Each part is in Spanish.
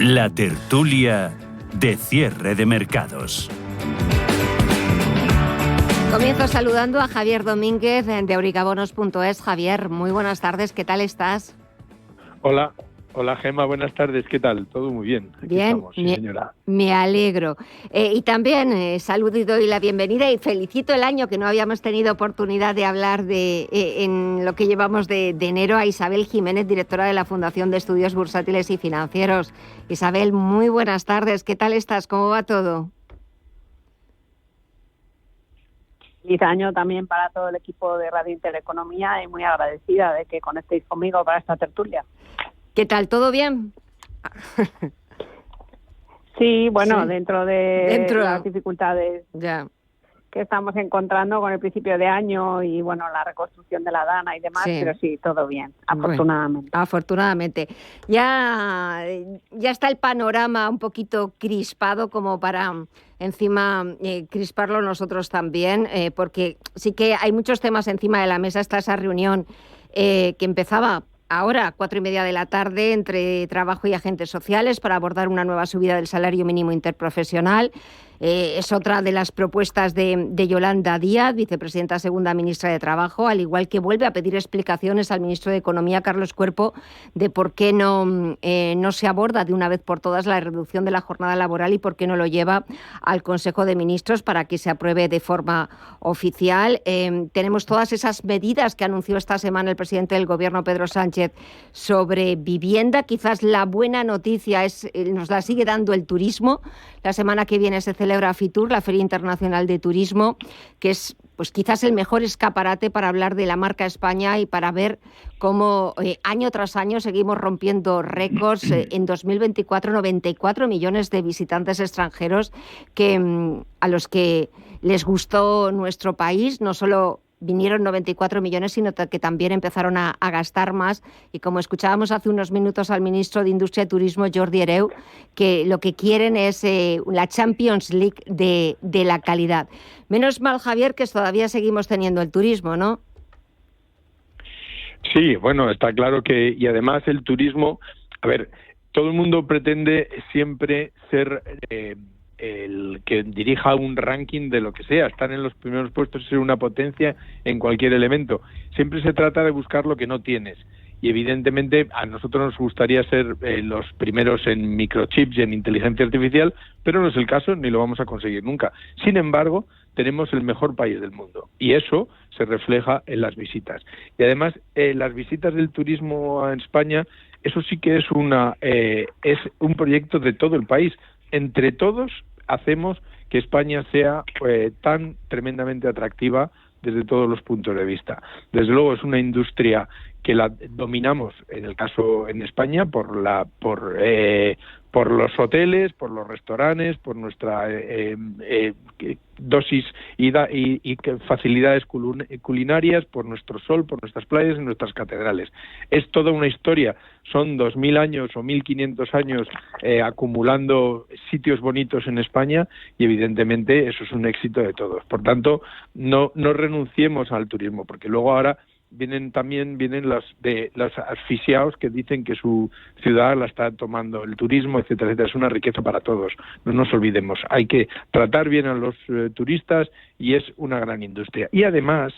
La tertulia de cierre de mercados. Comienzo saludando a Javier Domínguez de Aurigabonos.es. Javier, muy buenas tardes, ¿qué tal estás? Hola Gemma, buenas tardes, ¿qué tal? Todo muy bien. Aquí bien, estamos, sí, señora. Me alegro. Y también saludo y doy la bienvenida y felicito el año que no habíamos tenido oportunidad de hablar en lo que llevamos de enero a Isabel Jiménez, directora de la Fundación de Estudios Bursátiles y Financieros. Isabel, muy buenas tardes, ¿qué tal estás? ¿Cómo va todo? Feliz año también para todo el equipo de Radio Intereconomía y muy agradecida de que conectéis conmigo para esta tertulia. ¿Qué tal? ¿Todo bien? Sí, bueno, sí. dentro de las dificultades que estamos encontrando con el principio de año y bueno, la reconstrucción de la Dana y demás, pero sí, todo bien, afortunadamente. Bueno, afortunadamente. Ya está el panorama un poquito crispado como para encima crisparlo nosotros también, porque sí que hay muchos temas encima de la mesa. Está esa reunión que empezaba ahora, 4:30 de la tarde, entre trabajo y agentes sociales para abordar una nueva subida del salario mínimo interprofesional. Es otra de las propuestas de Yolanda Díaz, vicepresidenta segunda ministra de Trabajo, al igual que vuelve a pedir explicaciones al ministro de Economía, Carlos Cuerpo, de por qué no se aborda de una vez por todas la reducción de la jornada laboral y por qué no lo lleva al Consejo de Ministros para que se apruebe de forma oficial. Tenemos todas esas medidas que anunció esta semana el presidente del Gobierno, Pedro Sánchez, sobre vivienda. Quizás la buena noticia nos la sigue dando el turismo. La semana que viene se celebra FITUR, la Feria Internacional de Turismo, que es pues quizás el mejor escaparate para hablar de la marca España y para ver cómo año tras año seguimos rompiendo récords. En 2024, 94 millones de visitantes extranjeros a los que les gustó nuestro país. No solo vinieron 94 millones, sino que también empezaron a gastar más. Y como escuchábamos hace unos minutos al ministro de Industria y Turismo, Jordi Hereu, que lo que quieren es la Champions League de la calidad. Menos mal, Javier, que todavía seguimos teniendo el turismo, ¿no? Sí, bueno, está claro que, y además el turismo, a ver, todo el mundo pretende siempre ser el que dirija un ranking de lo que sea, estar en los primeros puestos, ser una potencia en cualquier elemento. Siempre se trata de buscar lo que no tienes. Y evidentemente a nosotros nos gustaría ser los primeros en microchips y en inteligencia artificial, pero no es el caso ni lo vamos a conseguir nunca. Sin embargo, tenemos el mejor país del mundo y eso se refleja en las visitas. Y además, las visitas del turismo en España, eso sí que es un proyecto de todo el país. Entre todos hacemos que España sea tan tremendamente atractiva desde todos los puntos de vista. Desde luego es una industria que la dominamos, en el caso en España, por los hoteles, por los restaurantes, por nuestra dosis y facilidades culinarias, por nuestro sol, por nuestras playas y nuestras catedrales. Es toda una historia. Son 2.000 años o 1.500 años acumulando sitios bonitos en España y evidentemente eso es un éxito de todos. Por tanto, no renunciemos al turismo, porque luego ahora vienen los asfixiados que dicen que su ciudad la está tomando el turismo, etcétera, etcétera. Es una riqueza para todos, no nos olvidemos. Hay que tratar bien a los turistas y es una gran industria. Y además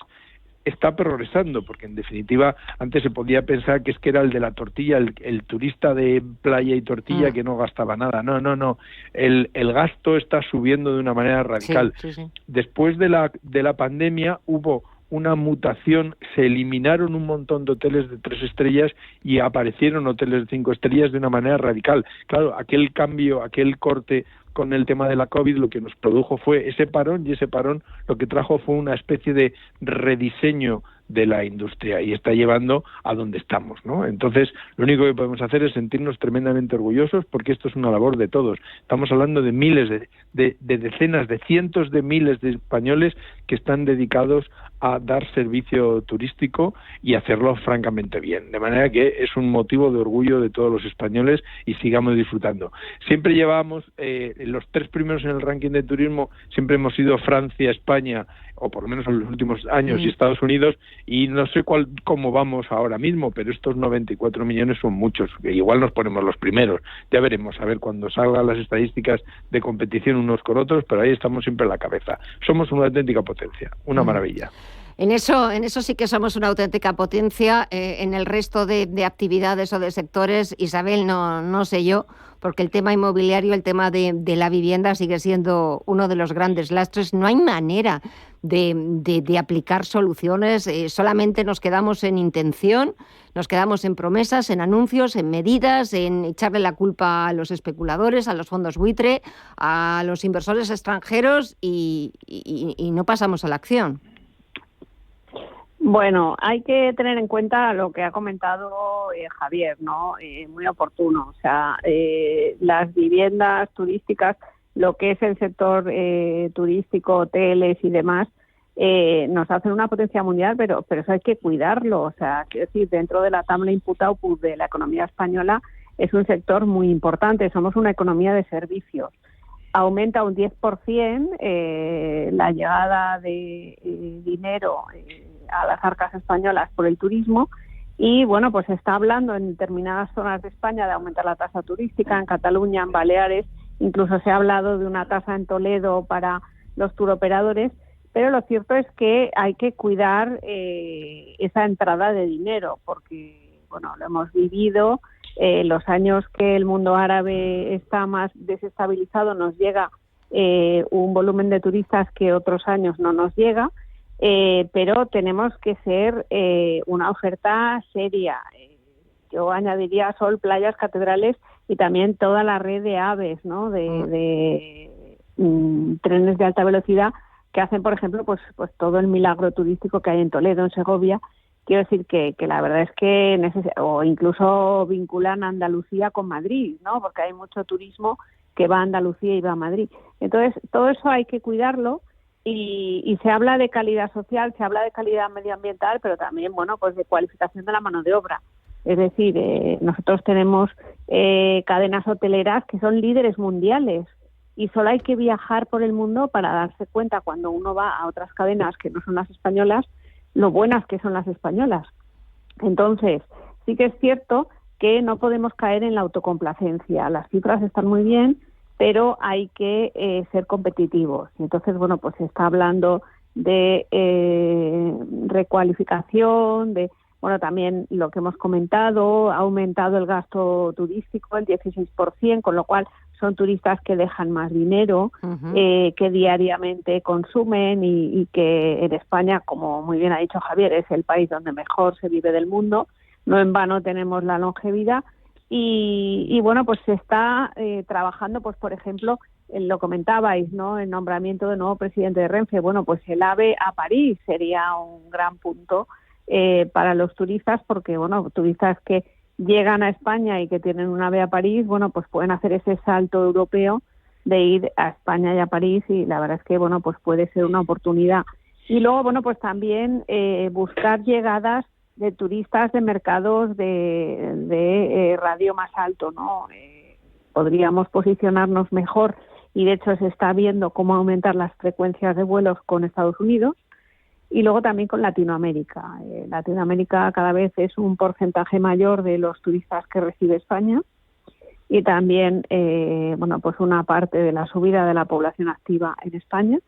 está progresando, porque en definitiva antes se podía pensar que era el de la tortilla, el turista de playa y tortilla que no gastaba nada. No. El gasto está subiendo de una manera radical. Sí. Después de la pandemia hubo una mutación, se eliminaron un montón de hoteles de 3 estrellas y aparecieron hoteles de 5 estrellas de una manera radical. Claro, aquel cambio, aquel corte con el tema de la COVID, lo que nos produjo fue ese parón, y ese parón lo que trajo fue una especie de rediseño de la industria y está llevando a donde estamos, ¿no? Entonces, lo único que podemos hacer es sentirnos tremendamente orgullosos porque esto es una labor de todos. Estamos hablando de miles, de decenas, de cientos de miles de españoles que están dedicados a dar servicio turístico y hacerlo francamente bien. De manera que es un motivo de orgullo de todos los españoles y sigamos disfrutando. Siempre llevábamos los 3 primeros en el ranking de turismo, siempre hemos sido Francia, España o por lo menos en los últimos años, y Estados Unidos, y no sé cómo vamos ahora mismo, pero estos 94 millones son muchos, igual nos ponemos los primeros, ya veremos, a ver cuando salgan las estadísticas de competición unos con otros, pero ahí estamos siempre en la cabeza. Somos una auténtica potencia, una maravilla. En eso sí que somos una auténtica potencia. En el resto de actividades o de sectores, Isabel, no sé yo, porque el tema inmobiliario, el tema de la vivienda sigue siendo uno de los grandes lastres. No hay manera de aplicar soluciones, solamente nos quedamos en intención, nos quedamos en promesas, en anuncios, en medidas, en echarle la culpa a los especuladores, a los fondos buitre, a los inversores extranjeros y no pasamos a la acción. Bueno, hay que tener en cuenta lo que ha comentado Javier, ¿no? Muy oportuno. O sea, las viviendas turísticas, lo que es el sector turístico, hoteles y demás, nos hacen una potencia mundial, pero eso hay que cuidarlo. O sea, quiero decir, dentro de la tabla input de la economía española es un sector muy importante. Somos una economía de servicios. Aumenta un 10% la llegada de dinero a las arcas españolas por el turismo y, bueno, pues se está hablando en determinadas zonas de España de aumentar la tasa turística, en Cataluña, en Baleares, incluso se ha hablado de una tasa en Toledo para los turoperadores, pero lo cierto es que hay que cuidar esa entrada de dinero porque, bueno, lo hemos vivido, los años que el mundo árabe está más desestabilizado nos llega un volumen de turistas que otros años no nos llega, pero tenemos que ser una oferta seria. Yo añadiría sol, playas, catedrales y también toda la red de AVEs, ¿no? de trenes de alta velocidad que hacen, por ejemplo, pues todo el milagro turístico que hay en Toledo, en Segovia. Quiero decir que la verdad es que o incluso vinculan a Andalucía con Madrid, ¿no? Porque hay mucho turismo que va a Andalucía y va a Madrid. Entonces, todo eso hay que cuidarlo. Y se habla de calidad social, se habla de calidad medioambiental, pero también, bueno, pues de cualificación de la mano de obra. Es decir, nosotros tenemos cadenas hoteleras que son líderes mundiales y solo hay que viajar por el mundo para darse cuenta cuando uno va a otras cadenas que no son las españolas, lo buenas que son las españolas. Entonces, sí que es cierto que no podemos caer en la autocomplacencia. Las cifras están muy bien, pero hay que ser competitivos. Y entonces, bueno, pues se está hablando de recualificación, bueno, también lo que hemos comentado, ha aumentado el gasto turístico el 16%, con lo cual son turistas que dejan más dinero, que diariamente consumen y que en España, como muy bien ha dicho Javier, es el país donde mejor se vive del mundo. No en vano tenemos la longevidad. Y bueno, pues se está trabajando, pues por ejemplo, lo comentabais, ¿no? El nombramiento de nuevo presidente de Renfe. Bueno, pues el AVE a París sería un gran punto para los turistas, porque, bueno, turistas que llegan a España y que tienen un AVE a París, bueno, pues pueden hacer ese salto europeo de ir a España y a París y la verdad es que, bueno, pues puede ser una oportunidad. Y luego, bueno, pues también buscar llegadas de turistas de mercados de radio más alto, ¿no? Podríamos posicionarnos mejor y de hecho se está viendo cómo aumentar las frecuencias de vuelos con Estados Unidos y luego también con Latinoamérica. Latinoamérica cada vez es un porcentaje mayor de los turistas que recibe España y también, bueno, pues una parte de la subida de la población activa en España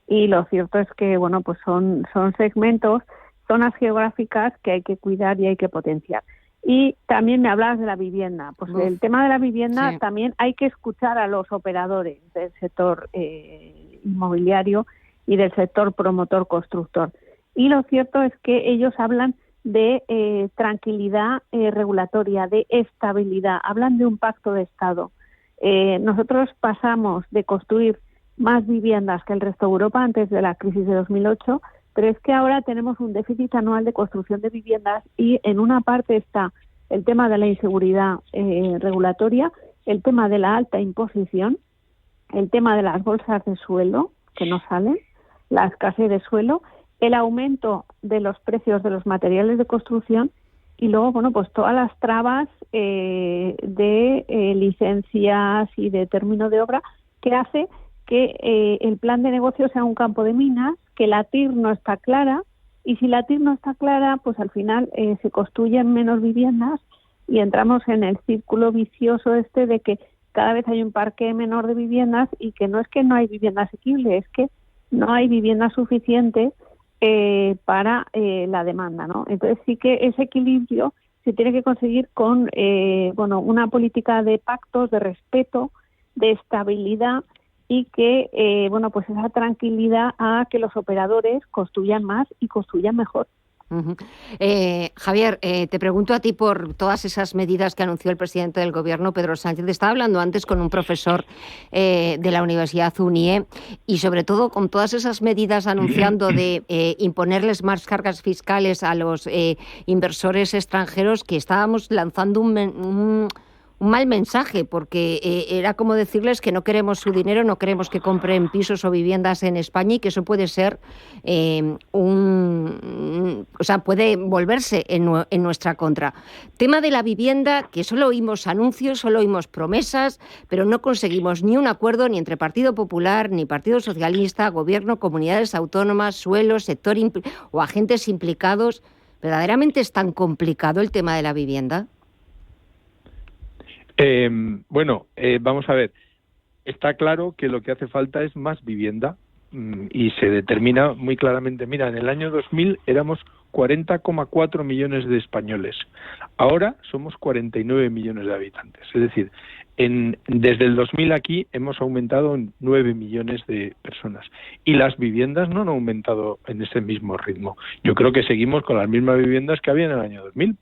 y lo cierto es que, bueno, pues son segmentos, zonas geográficas que hay que cuidar y hay que potenciar. Y también me hablabas de la vivienda. Pues el tema de la vivienda también hay que escuchar a los operadores del sector inmobiliario y del sector promotor constructor. Y lo cierto es que ellos hablan de tranquilidad regulatoria, de estabilidad, hablan de un pacto de Estado. Nosotros pasamos de construir más viviendas que el resto de Europa antes de la crisis de 2008, pero es que ahora tenemos un déficit anual de construcción de viviendas y en una parte está el tema de la inseguridad regulatoria, el tema de la alta imposición, el tema de las bolsas de suelo que no salen, la escasez de suelo, el aumento de los precios de los materiales de construcción y luego, bueno, pues todas las trabas de licencias y de término de obra que hace que el plan de negocio sea un campo de minas, que la TIR no está clara, y si la TIR no está clara, pues al final se construyen menos viviendas y entramos en el círculo vicioso de que cada vez hay un parque menor de viviendas y que no es que no hay vivienda asequible, es que no hay vivienda suficiente para la demanda, ¿no? Entonces sí que ese equilibrio se tiene que conseguir con una política de pactos, de respeto, de estabilidad y que pues esa tranquilidad a que los operadores construyan más y construyan mejor. Uh-huh. Javier, te pregunto a ti por todas esas medidas que anunció el presidente del Gobierno, Pedro Sánchez. Estaba hablando antes con un profesor de la Universidad UNIE y sobre todo con todas esas medidas anunciando de imponerles más cargas fiscales a los inversores extranjeros, que estábamos lanzando un mal mensaje, porque era como decirles que no queremos su dinero, no queremos que compren pisos o viviendas en España y que eso puede ser puede volverse en nuestra contra. Tema de la vivienda, que solo oímos anuncios, solo oímos promesas, pero no conseguimos ni un acuerdo ni entre Partido Popular, ni Partido Socialista, Gobierno, comunidades autónomas, suelo, sector o agentes implicados. ¿Verdaderamente es tan complicado el tema de la vivienda? Vamos a ver, está claro que lo que hace falta es más vivienda y se determina muy claramente. Mira, en el año 2000 éramos 40,4 millones de españoles, ahora somos 49 millones de habitantes, es decir, desde el 2000 aquí hemos aumentado en 9 millones de personas y las viviendas no han aumentado en ese mismo ritmo. Yo creo que seguimos con las mismas viviendas que había en el año 2000,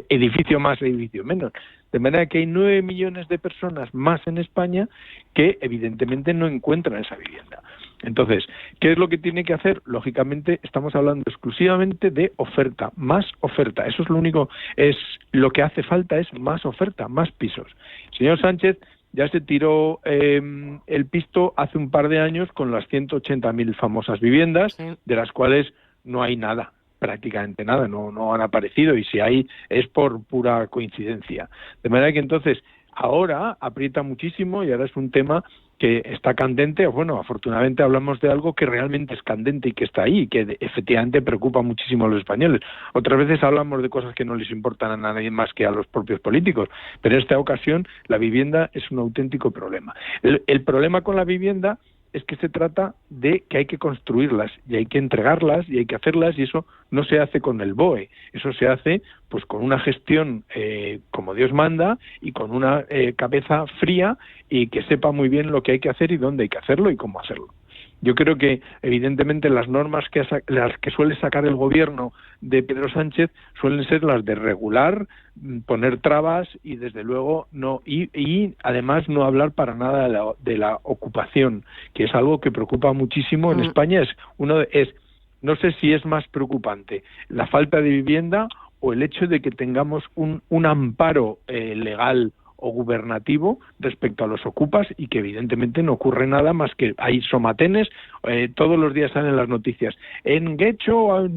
edificio más, edificio menos. De manera que hay 9 millones de personas más en España que evidentemente no encuentran esa vivienda. Entonces, ¿qué es lo que tiene que hacer? Lógicamente, estamos hablando exclusivamente de oferta, más oferta. Eso es lo único, es lo que hace falta es más oferta, más pisos. El señor Sánchez ya se tiró el pisto hace un par de años con las 180.000 famosas viviendas, sí, de las cuales no hay nada, prácticamente nada, no han aparecido, y si hay es por pura coincidencia. De manera que entonces ahora aprieta muchísimo y ahora es un tema que está candente. Bueno, afortunadamente hablamos de algo que realmente es candente y que está ahí, y que efectivamente preocupa muchísimo a los españoles. Otras veces hablamos de cosas que no les importan a nadie más que a los propios políticos, pero en esta ocasión la vivienda es un auténtico problema. El problema con la vivienda es que se trata de que hay que construirlas y hay que entregarlas y hay que hacerlas, y eso no se hace con el BOE, eso se hace pues con una gestión como Dios manda y con una cabeza fría y que sepa muy bien lo que hay que hacer y dónde hay que hacerlo y cómo hacerlo. Yo creo que evidentemente las normas las que suele sacar el gobierno de Pedro Sánchez suelen ser las de regular, poner trabas y desde luego no y además no hablar para nada de la ocupación, que es algo que preocupa muchísimo en España. No sé si es más preocupante la falta de vivienda o el hecho de que tengamos un amparo legal o gubernativo respecto a los ocupas y que evidentemente no ocurre nada más que hay somatenes. Todos los días salen las noticias. En Guecho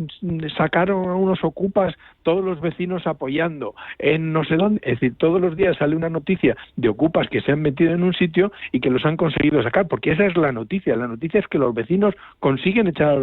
sacaron a unos ocupas, todos los vecinos apoyando, en no sé dónde. Es decir, todos los días sale una noticia de ocupas que se han metido en un sitio y que los han conseguido sacar, porque esa es la noticia. La noticia es que los vecinos consiguen echar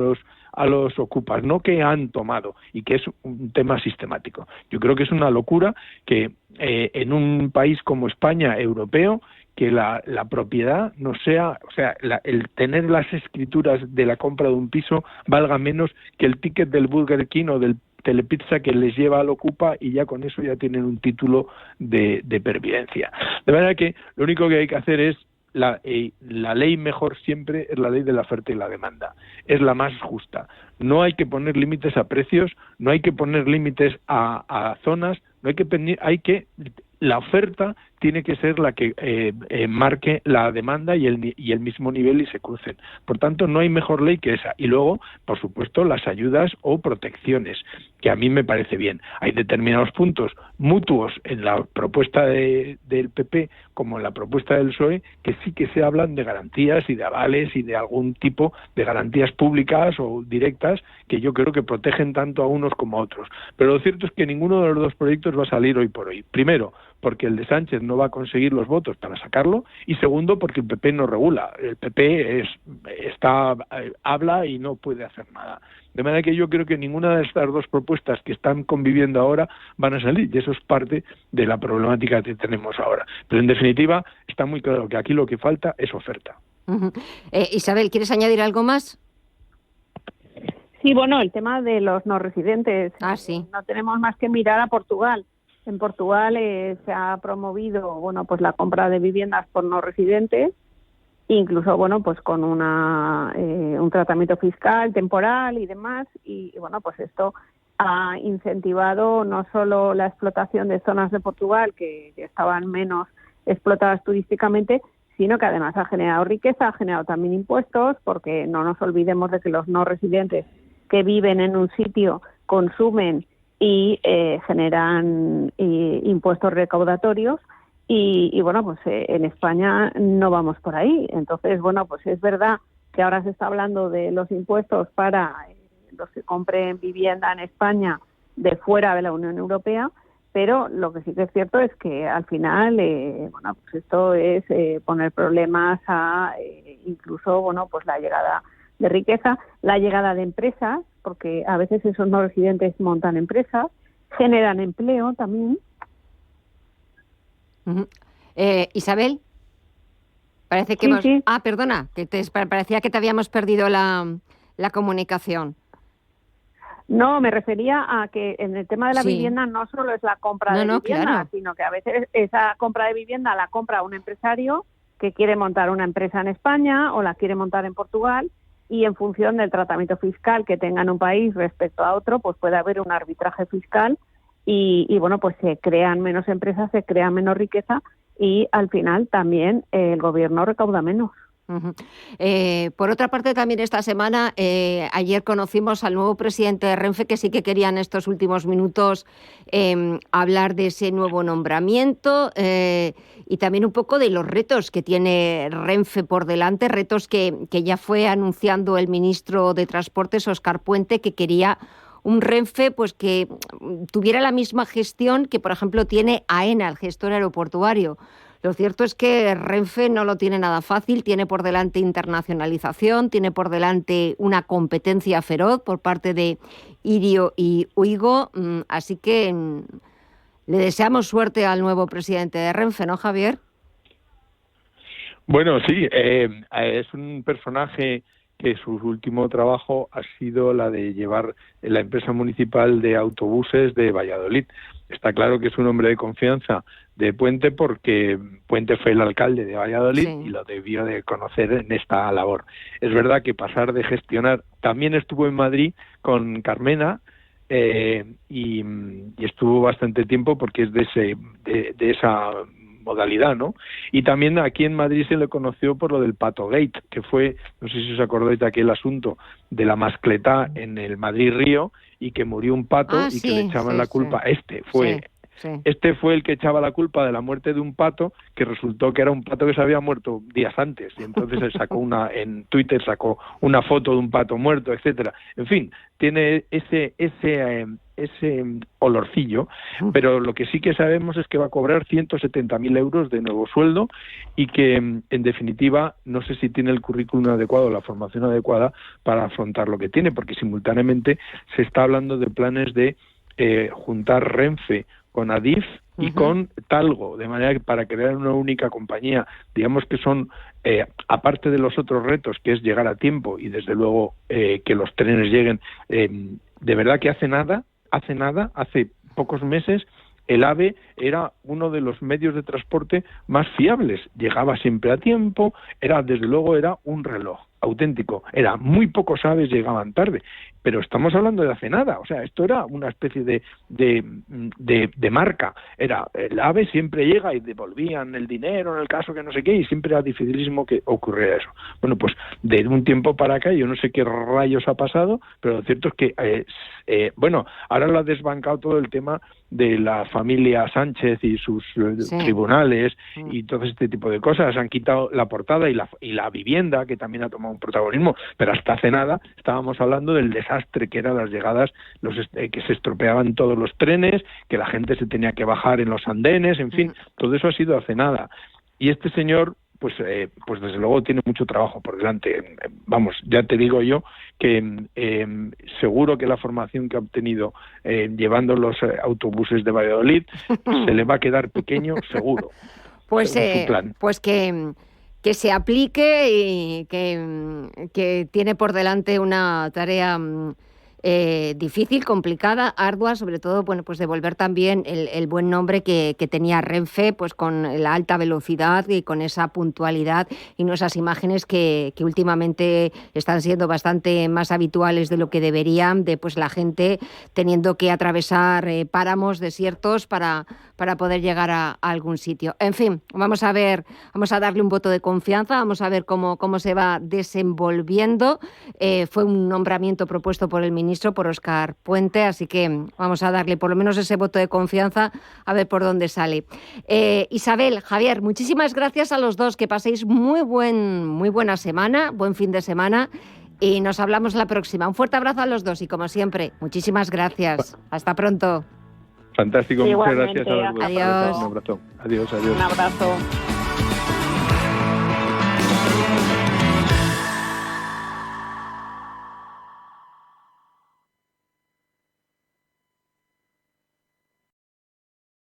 a los ocupas, no que han tomado, y que es un tema sistemático. Yo creo que es una locura que en un país como España, europeo, que la propiedad no sea, o sea, el tener las escrituras de la compra de un piso valga menos que el ticket del Burger King o del Telepizza que les lleva al ocupa, y ya con eso ya tienen un título de pervivencia. De manera que lo único que hay que hacer es la ley mejor siempre es la ley de la oferta y la demanda, es la más justa. No hay que poner límites a precios, no hay que poner límites a zonas, la oferta tiene que ser la que marque la demanda y el mismo nivel y se crucen. Por tanto, no hay mejor ley que esa. Y luego, por supuesto, las ayudas o protecciones, que a mí me parece bien. Hay determinados puntos mutuos en la propuesta del PP como en la propuesta del PSOE que sí que se hablan de garantías y de avales y de algún tipo de garantías públicas o directas que yo creo que protegen tanto a unos como a otros. Pero lo cierto es que ninguno de los dos proyectos va a salir hoy por hoy. Primero, porque el de Sánchez no va a conseguir los votos para sacarlo, y segundo, porque el PP no regula. El PP habla y no puede hacer nada. De manera que yo creo que ninguna de estas dos propuestas que están conviviendo ahora van a salir, y eso es parte de la problemática que tenemos ahora. Pero en definitiva, está muy claro que aquí lo que falta es oferta. Uh-huh. Isabel, ¿quieres añadir algo más? Sí, bueno, el tema de los no residentes. Sí. No tenemos más que mirar a Portugal. En Portugal se ha promovido, pues la compra de viviendas por no residentes, incluso, pues con un tratamiento fiscal temporal y demás. Y pues esto ha incentivado no solo la explotación de zonas de Portugal que estaban menos explotadas turísticamente, sino que además ha generado riqueza, ha generado también impuestos, porque no nos olvidemos de que los no residentes que viven en un sitio consumen y generan impuestos recaudatorios, y pues en España no vamos por ahí. Entonces, pues es verdad que ahora se está hablando de los impuestos para los que compren vivienda en España de fuera de la Unión Europea, pero lo que sí que es cierto es que al final, pues esto es poner problemas a incluso, pues la llegada de riqueza, la llegada de empresas, porque a veces esos no residentes montan empresas, generan empleo también. Uh-huh. Isabel, parece que sí. perdona, que parecía que te habíamos perdido la comunicación. No, me refería a que en el tema de la vivienda no solo es la compra de vivienda, claro, sino que a veces esa compra de vivienda la compra un empresario que quiere montar una empresa en España o la quiere montar en Portugal, y en función del tratamiento fiscal que tenga en un país respecto a otro, pues puede haber un arbitraje fiscal y pues se crean menos empresas, se crea menos riqueza, y al final también el gobierno recauda menos. Uh-huh. Por otra parte, también esta semana, ayer conocimos al nuevo presidente de Renfe, que sí que quería en estos últimos minutos hablar de ese nuevo nombramiento y también un poco de los retos que tiene Renfe por delante, retos que ya fue anunciando el ministro de Transportes, Óscar Puente, que quería un Renfe pues que tuviera la misma gestión que, por ejemplo, tiene AENA, el gestor aeroportuario. Lo cierto es que Renfe no lo tiene nada fácil, tiene por delante internacionalización, tiene por delante una competencia feroz por parte de Irio y Uigo, así que le deseamos suerte al nuevo presidente de Renfe, ¿no, Javier? Bueno, sí, es un personaje que su último trabajo ha sido la de llevar la empresa municipal de autobuses de Valladolid. Está claro que es un hombre de confianza de Puente, porque Puente fue el alcalde de Valladolid y lo debió de conocer en esta labor. Es verdad que pasar de gestionar, también estuvo en Madrid con Carmena, y estuvo bastante tiempo, porque es de esa modalidad, ¿no? Y también aquí en Madrid se le conoció por lo del Pato Gate, que fue, no sé si os acordáis de aquel asunto de la mascletá en el Madrid Río, y que murió un pato y que le echaban la culpa. Este fue el que echaba la culpa de la muerte de un pato, que resultó que era un pato que se había muerto días antes, y entonces él en Twitter sacó una foto de un pato muerto, etcétera. En fin, tiene ese olorcillo, pero lo que sí que sabemos es que va a cobrar 170.000 euros de nuevo sueldo, y que en definitiva no sé si tiene el currículum adecuado, la formación adecuada para afrontar lo que tiene, porque simultáneamente se está hablando de planes de juntar Renfe con Adif y con Talgo, de manera que para crear una única compañía. Digamos que son, aparte de los otros retos, que es llegar a tiempo y desde luego que los trenes lleguen, de verdad que hace pocos meses, el AVE era uno de los medios de transporte más fiables, llegaba siempre a tiempo, desde luego era un reloj auténtico, muy pocos aves llegaban tarde, pero estamos hablando de hace nada, o sea, esto era una especie de marca, el AVE siempre llega y devolvían el dinero en el caso que no sé qué, y siempre era dificilísimo que ocurriera eso. Bueno, pues de un tiempo para acá yo no sé qué rayos ha pasado, pero lo cierto es que ahora lo ha desbancado todo el tema de la familia Sánchez y sus tribunales y todo este tipo de cosas. Han quitado la portada y la vivienda, que también ha tomado un protagonismo, pero hasta hace nada estábamos hablando del desastre desastre que eran las llegadas, que se estropeaban todos los trenes, que la gente se tenía que bajar en los andenes, en fin, todo eso ha sido hace nada. Y este señor, pues desde luego tiene mucho trabajo por delante. Vamos, ya te digo yo que seguro que la formación que ha obtenido llevando los autobuses de Valladolid se le va a quedar pequeño, seguro. Pues, su plan. Pues que se aplique y que tiene por delante una tarea difícil, complicada, ardua, sobre todo, bueno, pues devolver también el buen nombre que tenía Renfe, pues con la alta velocidad y con esa puntualidad y no esas imágenes que últimamente están siendo bastante más habituales de lo que deberían, de pues la gente teniendo que atravesar páramos, desiertos para poder llegar a algún sitio. En fin, vamos a darle un voto de confianza, vamos a ver cómo se va desenvolviendo. Fue un nombramiento propuesto por el ministro, por Óscar Puente, así que vamos a darle por lo menos ese voto de confianza a ver por dónde sale. Isabel, Javier, muchísimas gracias a los dos, que paséis muy buena semana, buen fin de semana y nos hablamos la próxima. Un fuerte abrazo a los dos y como siempre, muchísimas gracias. Hasta pronto. Fantástico, muchas gracias a los dos. Adiós. Un abrazo. Adiós. Un abrazo.